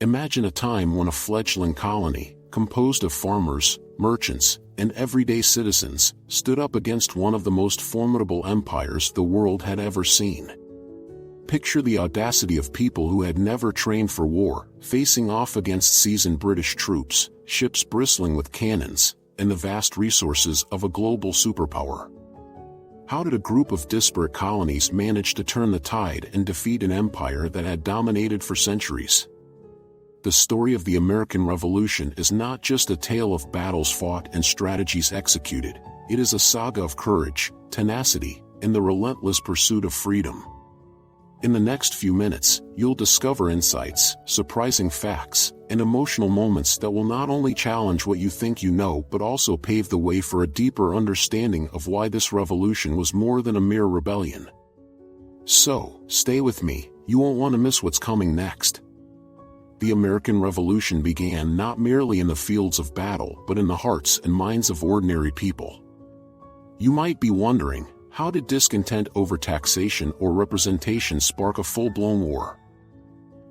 Imagine a time when a fledgling colony, composed of farmers, merchants, and everyday citizens, stood up against one of the most formidable empires the world had ever seen. Picture the audacity of people who had never trained for war, facing off against seasoned British troops, ships bristling with cannons, and the vast resources of a global superpower. How did a group of disparate colonies manage to turn the tide and defeat an empire that had dominated for centuries? The story of the American Revolution is not just a tale of battles fought and strategies executed, it is a saga of courage, tenacity, and the relentless pursuit of freedom. In the next few minutes, you'll discover insights, surprising facts, and emotional moments that will not only challenge what you think you know but also pave the way for a deeper understanding of why this revolution was more than a mere rebellion. So, stay with me, you won't want to miss what's coming next. The American Revolution began not merely in the fields of battle but in the hearts and minds of ordinary people. You might be wondering, how did discontent over taxation or representation spark a full-blown war?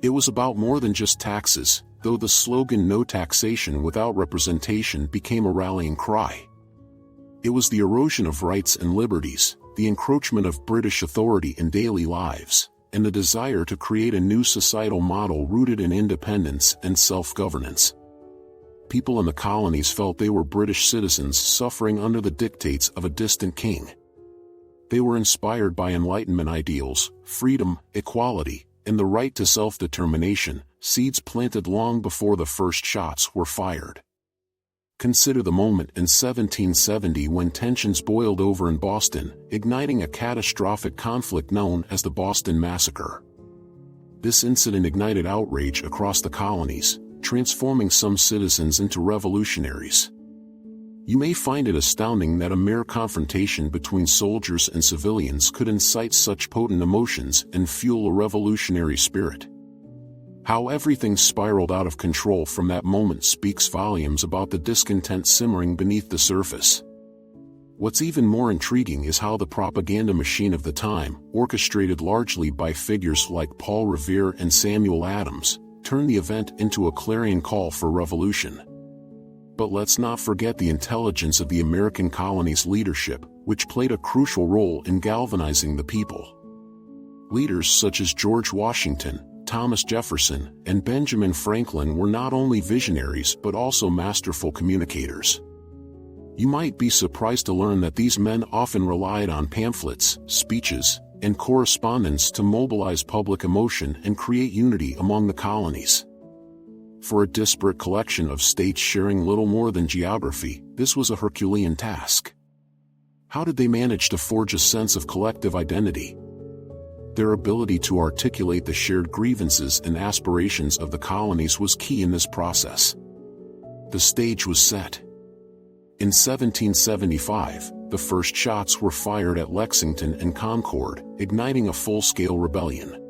It was about more than just taxes, though the slogan "No taxation without representation" became a rallying cry. It was the erosion of rights and liberties, the encroachment of British authority in daily lives, and the desire to create a new societal model rooted in independence and self-governance. People in the colonies felt they were British citizens suffering under the dictates of a distant king. They were inspired by Enlightenment ideals, freedom, equality, and the right to self-determination, seeds planted long before the first shots were fired. Consider the moment in 1770 when tensions boiled over in Boston, igniting a catastrophic conflict known as the Boston Massacre. This incident ignited outrage across the colonies, transforming some citizens into revolutionaries. You may find it astounding that a mere confrontation between soldiers and civilians could incite such potent emotions and fuel a revolutionary spirit. How everything spiraled out of control from that moment speaks volumes about the discontent simmering beneath the surface. What's even more intriguing is how the propaganda machine of the time, orchestrated largely by figures like Paul Revere and Samuel Adams, turned the event into a clarion call for revolution. But let's not forget the intelligence of the American colonies' leadership, which played a crucial role in galvanizing the people. Leaders such as George Washington, Thomas Jefferson, and Benjamin Franklin were not only visionaries but also masterful communicators. You might be surprised to learn that these men often relied on pamphlets, speeches, and correspondence to mobilize public emotion and create unity among the colonies. For a disparate collection of states sharing little more than geography, this was a Herculean task. How did they manage to forge a sense of collective identity? Their ability to articulate the shared grievances and aspirations of the colonies was key in this process. The stage was set. In 1775, the first shots were fired at Lexington and Concord, igniting a full-scale rebellion.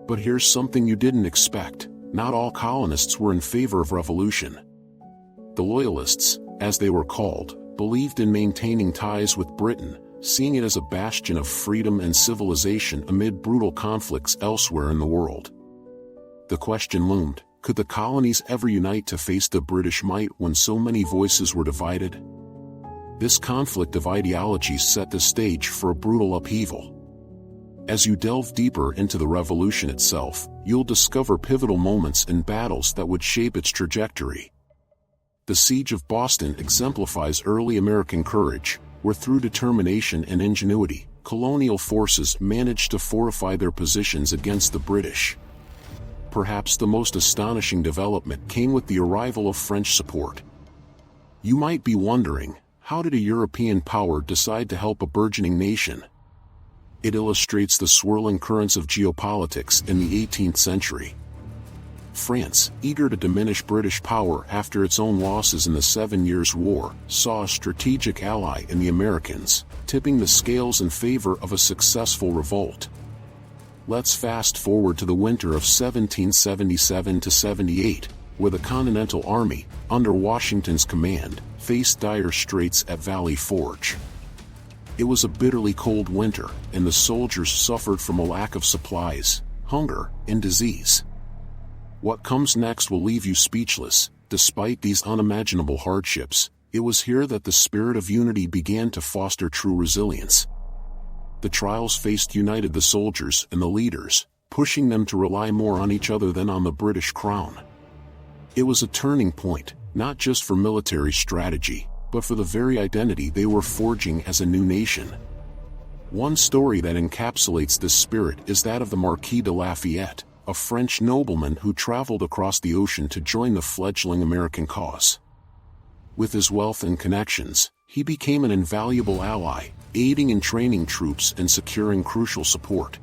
But here's something you didn't expect. Not all colonists were in favor of revolution. The Loyalists, as they were called, believed in maintaining ties with Britain, seeing it as a bastion of freedom and civilization amid brutal conflicts elsewhere in the world. The question loomed, could the colonies ever unite to face the British might when so many voices were divided? This conflict of ideologies set the stage for a brutal upheaval. As you delve deeper into the revolution itself, you'll discover pivotal moments and battles that would shape its trajectory. The Siege of Boston exemplifies early American courage, where through determination and ingenuity, colonial forces managed to fortify their positions against the British. Perhaps the most astonishing development came with the arrival of French support. You might be wondering, how did a European power decide to help a burgeoning nation? It illustrates the swirling currents of geopolitics in the 18th century. France, eager to diminish British power after its own losses in the 7 Years' War, saw a strategic ally in the Americans, tipping the scales in favor of a successful revolt. Let's fast forward to the winter of 1777–78, where the Continental Army, under Washington's command, faced dire straits at Valley Forge. It was a bitterly cold winter, and the soldiers suffered from a lack of supplies, hunger, and disease. What comes next will leave you speechless. Despite these unimaginable hardships, it was here that the spirit of unity began to foster true resilience. The trials united the soldiers and the leaders, pushing them to rely more on each other than on the British crown. It was a turning point, not just for military strategy, but for the very identity they were forging as a new nation. One story that encapsulates this spirit is that of the Marquis de Lafayette, a French nobleman who traveled across the ocean to join the fledgling American cause. With his wealth and connections, he became an invaluable ally, aiding in training troops and securing crucial support.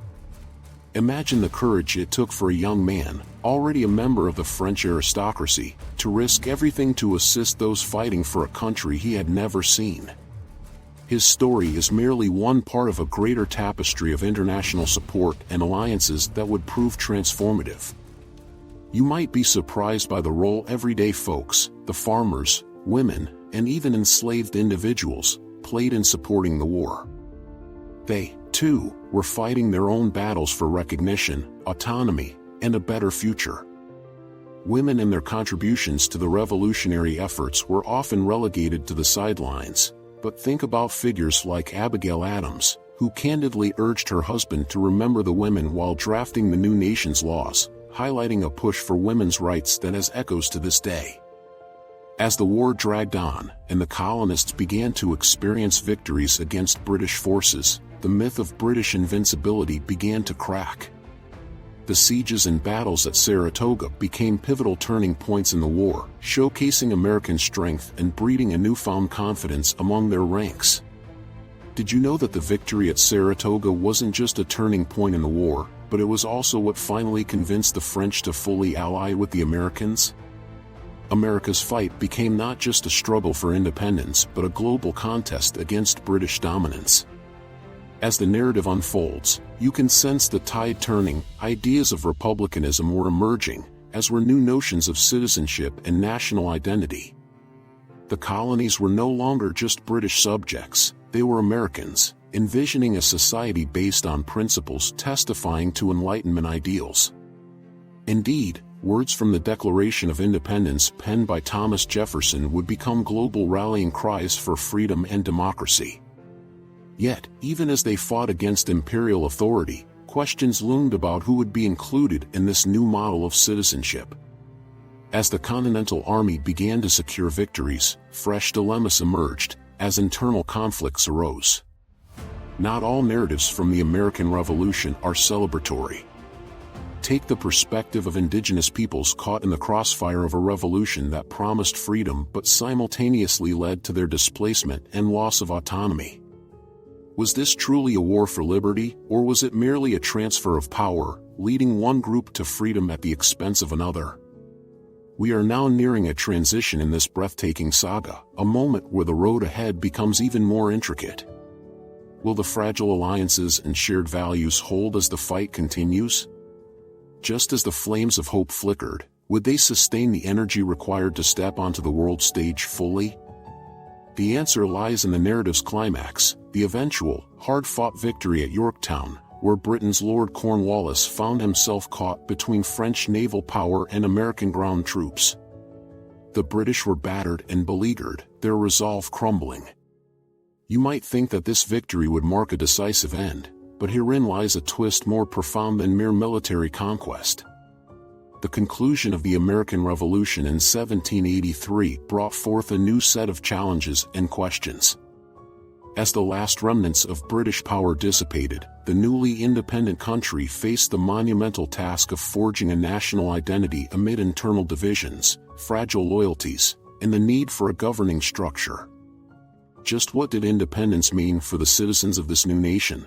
Imagine the courage it took for a young man, already a member of the French aristocracy, to risk everything to assist those fighting for a country he had never seen. His story is merely one part of a greater tapestry of international support and alliances that would prove transformative. You might be surprised by the role everyday folks, the farmers, women, and even enslaved individuals, played in supporting the war. They, too, were fighting their own battles for recognition, autonomy, and a better future. Women and their contributions to the revolutionary efforts were often relegated to the sidelines, but think about figures like Abigail Adams, who candidly urged her husband to remember the women while drafting the new nation's laws, highlighting a push for women's rights that has echoes to this day. As the war dragged on, and the colonists began to experience victories against British forces, the myth of British invincibility began to crack. The sieges and battles at Saratoga became pivotal turning points in the war, showcasing American strength and breeding a newfound confidence among their ranks. Did you know that the victory at Saratoga wasn't just a turning point in the war, but it was also what finally convinced the French to fully ally with the Americans? America's fight became not just a struggle for independence but a global contest against British dominance. As the narrative unfolds, you can sense the tide turning. Ideas of republicanism were emerging, as were new notions of citizenship and national identity. The colonies were no longer just British subjects, they were Americans, envisioning a society based on principles testifying to Enlightenment ideals. Indeed, words from the Declaration of Independence penned by Thomas Jefferson would become global rallying cries for freedom and democracy. Yet, even as they fought against imperial authority, questions loomed about who would be included in this new model of citizenship. As the Continental Army began to secure victories, fresh dilemmas emerged, as internal conflicts arose. Not all narratives from the American Revolution are celebratory. Take the perspective of indigenous peoples caught in the crossfire of a revolution that promised freedom but simultaneously led to their displacement and loss of autonomy. Was this truly a war for liberty, or was it merely a transfer of power, leading one group to freedom at the expense of another? We are now nearing a transition in this breathtaking saga, a moment where the road ahead becomes even more intricate. Will the fragile alliances and shared values hold as the fight continues? Just as the flames of hope flickered, would they sustain the energy required to step onto the world stage fully? The answer lies in the narrative's climax, the eventual, hard-fought victory at Yorktown, where Britain's Lord Cornwallis found himself caught between French naval power and American ground troops. The British were battered and beleaguered, their resolve crumbling. You might think that this victory would mark a decisive end, but herein lies a twist more profound than mere military conquest. The conclusion of the American Revolution in 1783 brought forth a new set of challenges and questions. As the last remnants of British power dissipated, the newly independent country faced the monumental task of forging a national identity amid internal divisions, fragile loyalties, and the need for a governing structure. Just what did independence mean for the citizens of this new nation?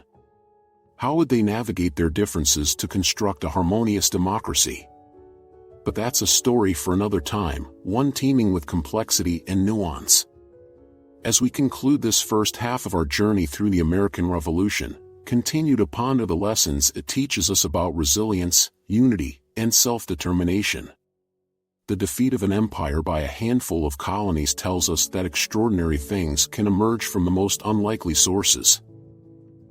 How would they navigate their differences to construct a harmonious democracy? But that's a story for another time, one teeming with complexity and nuance. As we conclude this first half of our journey through the American Revolution, continue to ponder the lessons it teaches us about resilience, unity, and self-determination. The defeat of an empire by a handful of colonies tells us that extraordinary things can emerge from the most unlikely sources.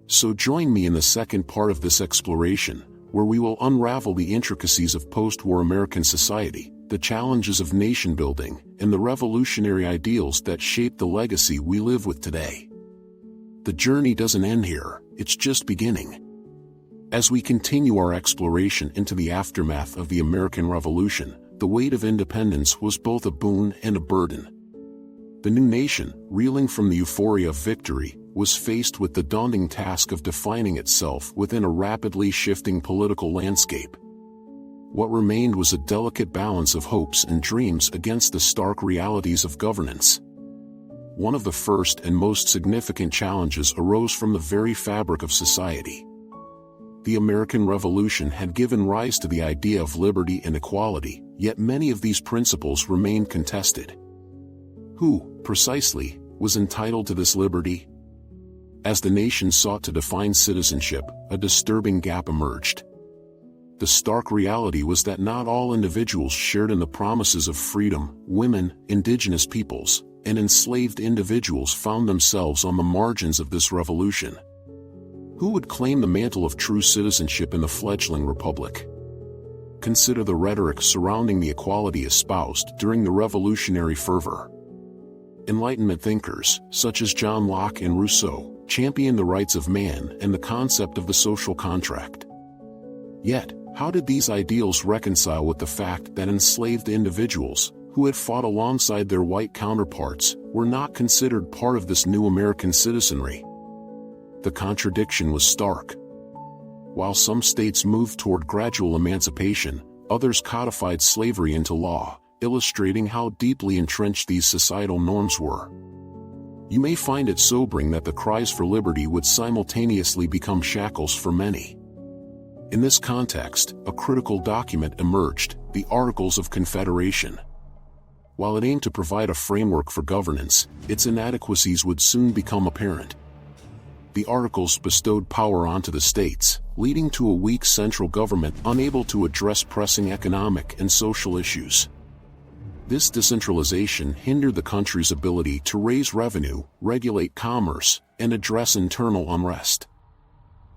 So join me in the second part of this exploration, where we will unravel the intricacies of post-war American society, the challenges of nation-building, and the revolutionary ideals that shape the legacy we live with today. The journey doesn't end here, it's just beginning. As we continue our exploration into the aftermath of the American Revolution, the weight of independence was both a boon and a burden. The new nation, reeling from the euphoria of victory, was faced with the daunting task of defining itself within a rapidly shifting political landscape. What remained was a delicate balance of hopes and dreams against the stark realities of governance. One of the first and most significant challenges arose from the very fabric of society. The American Revolution had given rise to the idea of liberty and equality, yet many of these principles remained contested. Who, precisely, was entitled to this liberty? As the nation sought to define citizenship, a disturbing gap emerged. The stark reality was that not all individuals shared in the promises of freedom. Women, indigenous peoples, and enslaved individuals found themselves on the margins of this revolution. Who would claim the mantle of true citizenship in the fledgling republic? Consider the rhetoric surrounding the equality espoused during the revolutionary fervor. Enlightenment thinkers, such as John Locke and Rousseau, championed the rights of man and the concept of the social contract. Yet, how did these ideals reconcile with the fact that enslaved individuals, who had fought alongside their white counterparts, were not considered part of this new American citizenry? The contradiction was stark. While some states moved toward gradual emancipation, others codified slavery into law, illustrating how deeply entrenched these societal norms were. You may find it sobering that the cries for liberty would simultaneously become shackles for many. In this context, a critical document emerged, the Articles of Confederation. While it aimed to provide a framework for governance, its inadequacies would soon become apparent. The Articles bestowed power onto the states, leading to a weak central government unable to address pressing economic and social issues. This decentralization hindered the country's ability to raise revenue, regulate commerce, and address internal unrest.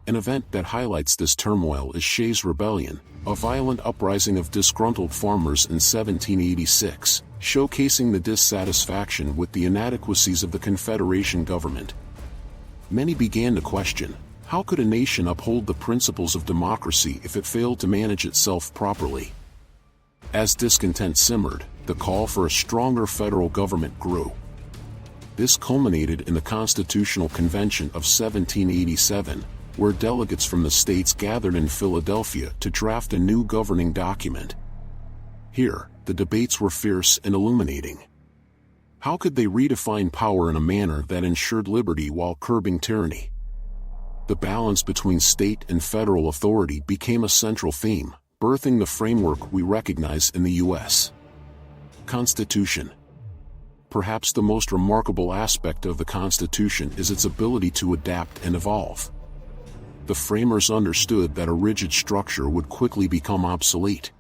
An event that highlights this turmoil is Shays' Rebellion, a violent uprising of disgruntled farmers in 1786, showcasing the dissatisfaction with the inadequacies of the Confederation government. Many began to question, how could a nation uphold the principles of democracy if it failed to manage itself properly? As discontent simmered, the call for a stronger federal government grew. This culminated in the Constitutional Convention of 1787, where delegates from the states gathered in Philadelphia to draft a new governing document. Here, the debates were fierce and illuminating. How could they redefine power in a manner that ensured liberty while curbing tyranny? The balance between state and federal authority became a central theme, birthing the framework we recognize in the U.S. Constitution. Perhaps the most remarkable aspect of the Constitution is its ability to adapt and evolve. The framers understood that a rigid structure would quickly become obsolete.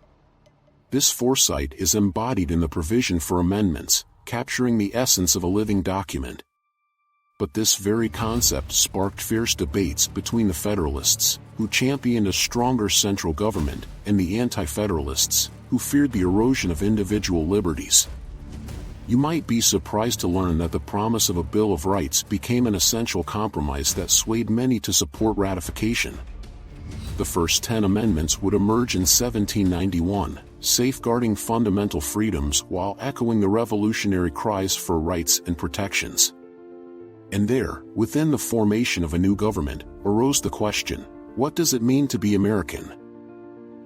This foresight is embodied in the provision for amendments, capturing the essence of a living document. But this very concept sparked fierce debates between the Federalists, who championed a stronger central government, and the Anti-Federalists, who feared the erosion of individual liberties. You might be surprised to learn that the promise of a Bill of Rights became an essential compromise that swayed many to support ratification. The first 10 amendments would emerge in 1791, safeguarding fundamental freedoms while echoing the revolutionary cries for rights and protections. And there, within the formation of a new government, arose the question, what does it mean to be American?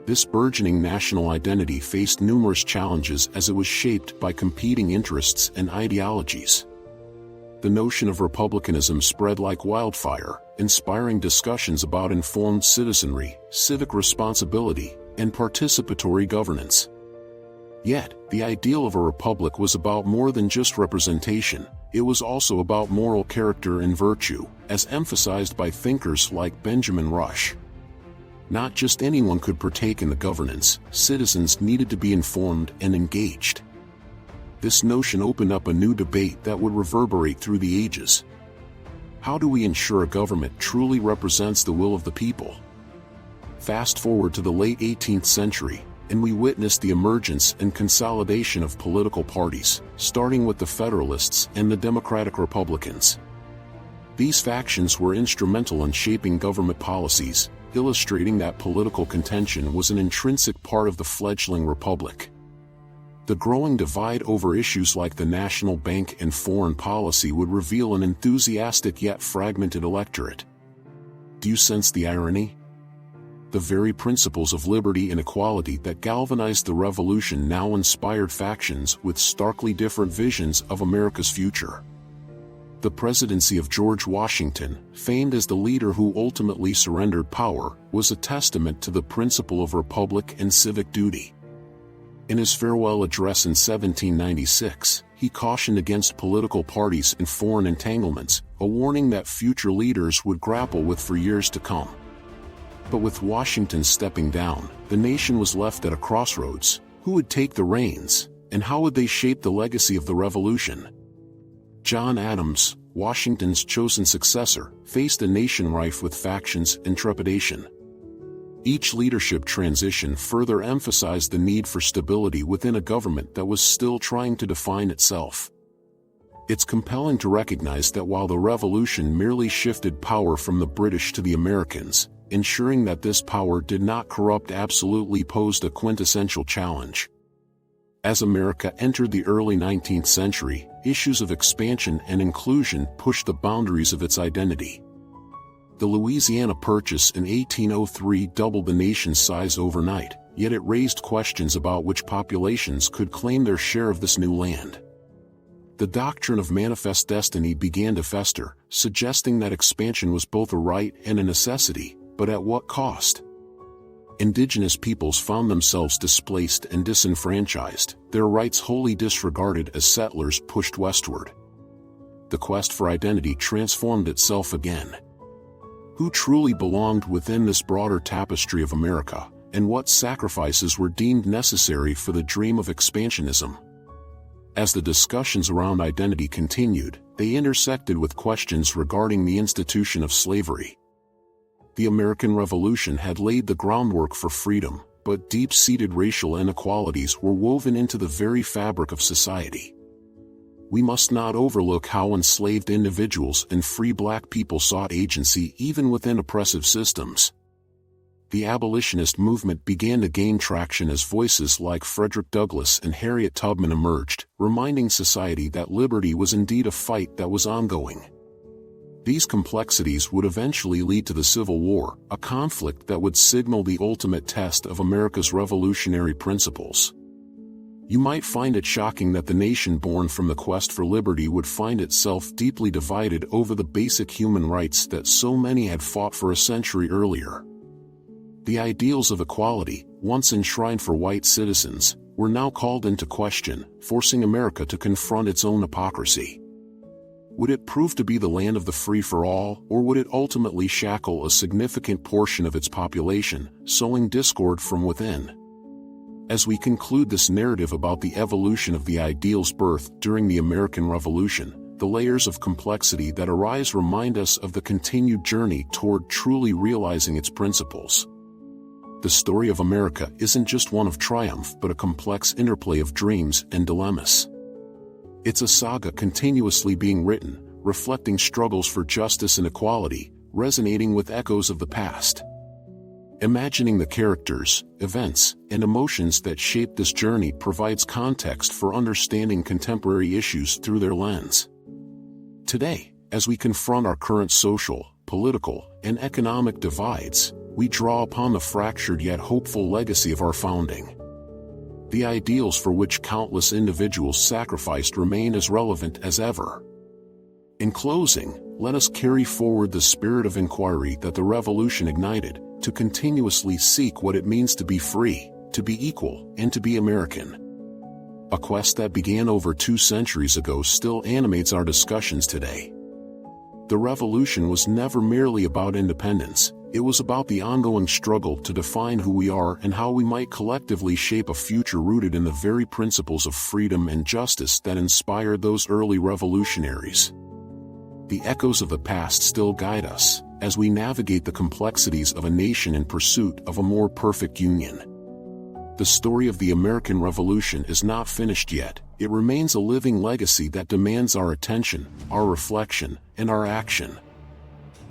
This burgeoning national identity faced numerous challenges as it was shaped by competing interests and ideologies. The notion of republicanism spread like wildfire, inspiring discussions about informed citizenry, civic responsibility, and participatory governance. Yet, the ideal of a republic was about more than just representation. It was also about moral character and virtue, as emphasized by thinkers like Benjamin Rush. Not just anyone could partake in the governance, citizens needed to be informed and engaged. This notion opened up a new debate that would reverberate through the ages. How do we ensure a government truly represents the will of the people? Fast forward to the late 18th century, and we witnessed the emergence and consolidation of political parties, starting with the Federalists and the Democratic Republicans. These factions were instrumental in shaping government policies, illustrating that political contention was an intrinsic part of the fledgling republic. The growing divide over issues like the national bank and foreign policy would reveal an enthusiastic yet fragmented electorate. Do you sense the irony? The very principles of liberty and equality that galvanized the revolution now inspired factions with starkly different visions of America's future. The presidency of George Washington, famed as the leader who ultimately surrendered power, was a testament to the principle of republic and civic duty. In his farewell address in 1796, he cautioned against political parties and foreign entanglements, a warning that future leaders would grapple with for years to come. But with Washington stepping down, the nation was left at a crossroads. Who would take the reins, and how would they shape the legacy of the revolution? John Adams, Washington's chosen successor, faced a nation rife with factions and trepidation. Each leadership transition further emphasized the need for stability within a government that was still trying to define itself. It's compelling to recognize that while the revolution merely shifted power from the British to the Americans, ensuring that this power did not corrupt absolutely posed a quintessential challenge. As America entered the early 19th century, issues of expansion and inclusion pushed the boundaries of its identity. The Louisiana Purchase in 1803 doubled the nation's size overnight, yet it raised questions about which populations could claim their share of this new land. The doctrine of manifest destiny began to fester, suggesting that expansion was both a right and a necessity, but at what cost? Indigenous peoples found themselves displaced and disenfranchised, their rights wholly disregarded as settlers pushed westward. The quest for identity transformed itself again. Who truly belonged within this broader tapestry of America, and what sacrifices were deemed necessary for the dream of expansionism? As the discussions around identity continued, they intersected with questions regarding the institution of slavery. The American Revolution had laid the groundwork for freedom, but deep-seated racial inequalities were woven into the very fabric of society. We must not overlook how enslaved individuals and free black people sought agency even within oppressive systems. The abolitionist movement began to gain traction as voices like Frederick Douglass and Harriet Tubman emerged, reminding society that liberty was indeed a fight that was ongoing. These complexities would eventually lead to the Civil War, a conflict that would signal the ultimate test of America's revolutionary principles. You might find it shocking that the nation born from the quest for liberty would find itself deeply divided over the basic human rights that so many had fought for a century earlier. The ideals of equality, once enshrined for white citizens, were now called into question, forcing America to confront its own hypocrisy. Would it prove to be the land of the free for all, or would it ultimately shackle a significant portion of its population, sowing discord from within? As we conclude this narrative about the evolution of the ideals birthed during the American Revolution, the layers of complexity that arise remind us of the continued journey toward truly realizing its principles. The story of America isn't just one of triumph but a complex interplay of dreams and dilemmas. It's a saga continuously being written, reflecting struggles for justice and equality, resonating with echoes of the past. Imagining the characters, events, and emotions that shape this journey provides context for understanding contemporary issues through their lens. Today, as we confront our current social, political, and economic divides, we draw upon the fractured yet hopeful legacy of our founding. The ideals for which countless individuals sacrificed remain as relevant as ever. In closing, let us carry forward the spirit of inquiry that the revolution ignited, to continuously seek what it means to be free, to be equal, and to be American. A quest that began over 2 centuries ago still animates our discussions today. The revolution was never merely about independence, it was about the ongoing struggle to define who we are and how we might collectively shape a future rooted in the very principles of freedom and justice that inspired those early revolutionaries. The echoes of the past still guide us, as we navigate the complexities of a nation in pursuit of a more perfect union. The story of the American Revolution is not finished yet. It remains a living legacy that demands our attention, our reflection, and our action.